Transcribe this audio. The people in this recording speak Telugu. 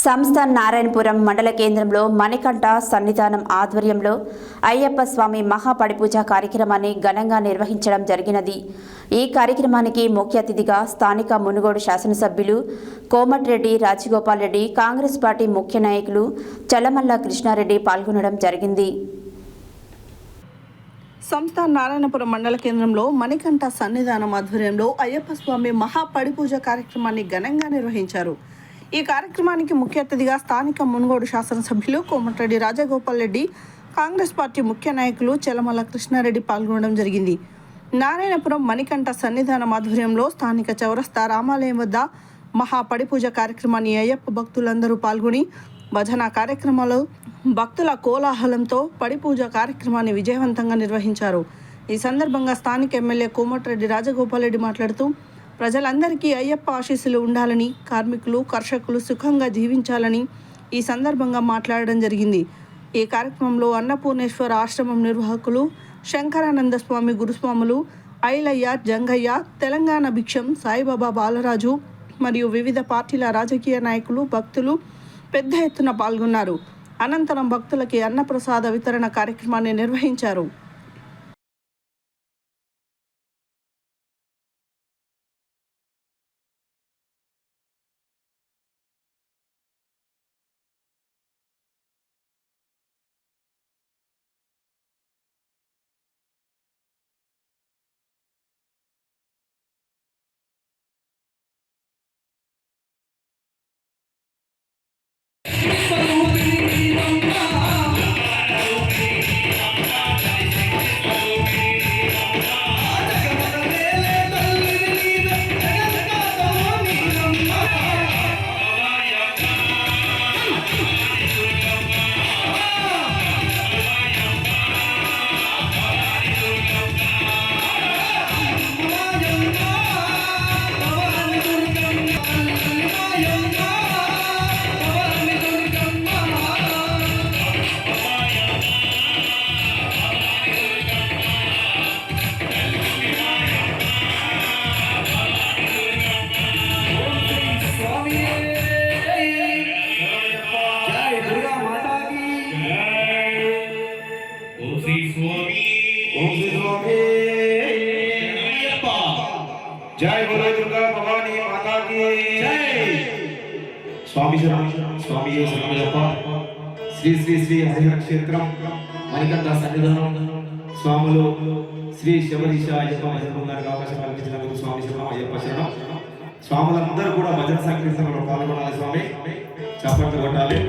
సంస్థ నారాయణపురం మండల కేంద్రంలో మణికంఠ సన్నిధానం ఆధ్వర్యంలో అయ్యప్ప స్వామి మహాపడిపూజ కార్యక్రమాన్ని ఘనంగా నిర్వహించడం జరిగినది. ఈ కార్యక్రమానికి ముఖ్య అతిథిగా స్థానిక మునుగోడు శాసనసభ్యులు కోమటిరెడ్డి రాజగోపాల్ రెడ్డి, కాంగ్రెస్ పార్టీ ముఖ్య నాయకులు చల్లమల్ల కృష్ణారెడ్డి పాల్గొనడం జరిగింది. సంస్థ నారాయణపురం మండల కేంద్రంలో మణికంఠ సన్నిధానం ఆధ్వర్యంలో అయ్యప్ప స్వామి మహాపడిపూజ కార్యక్రమాన్ని ఘనంగా నిర్వహించారు. ఈ కార్యక్రమానికి ముఖ్య అతిథిగా స్థానిక మునుగోడు శాసనసభ్యులు కోమటిరెడ్డి రాజగోపాల్ రెడ్డి, కాంగ్రెస్ పార్టీ ముఖ్య నాయకులు చల్లమల్ల కృష్ణారెడ్డి పాల్గొనడం జరిగింది. నారాయణపురం మణికంఠ సన్నిధానం ఆధ్వర్యంలో స్థానిక చౌరస్తా రామాలయం వద్ద మహాపడిపూజ కార్యక్రమాన్ని అయ్యప్ప భక్తులందరూ పాల్గొని భజన కార్యక్రమాలు, భక్తుల కోలాహలంతో పడిపూజ కార్యక్రమాన్ని విజయవంతంగా నిర్వహించారు. ఈ సందర్భంగా స్థానిక ఎమ్మెల్యే కోమటిరెడ్డి రాజగోపాల్ రెడ్డి మాట్లాడుతూ ప్రజలందరికీ అయ్యప్ప ఆశీస్సులు ఉండాలని, కార్మికులు, కర్షకులు సుఖంగా జీవించాలని ఈ సందర్భంగా మాట్లాడడం జరిగింది. ఈ కార్యక్రమంలో అన్నపూర్ణేశ్వర ఆశ్రమం నిర్వాహకులు శంకరానంద స్వామి గురుస్వాములు, ఐలయ్య, జంగయ్య, తెలంగాణ భిక్షం, సాయిబాబా బాలరాజు మరియు వివిధ పార్టీల రాజకీయ నాయకులు, భక్తులు పెద్ద ఎత్తున పాల్గొన్నారు. అనంతరం భక్తులకి అన్నప్రసాద వితరణ కార్యక్రమాన్ని నిర్వహించారు. जय बोलो दुर्गा भवानी माता की जय। स्वामी शरण स्वामी शरणमయ్యప్ప శ్రీ శ్రీ శ్రీ హరిహర క్షేత్రం మణికంఠ సన్నిధానం స్వాములు శ్రీ శబరీష అయ్యప్ప భజన బృందానికి అవకాశం కల్పించినందుకు స్వామి శరణం, అయ్యప్ప శరణం. స్వాములందరూ కూడా భజన సంకీర్తనలో పాల్గొనాలి. స్వామి చప్పట్లు కొట్టాలి.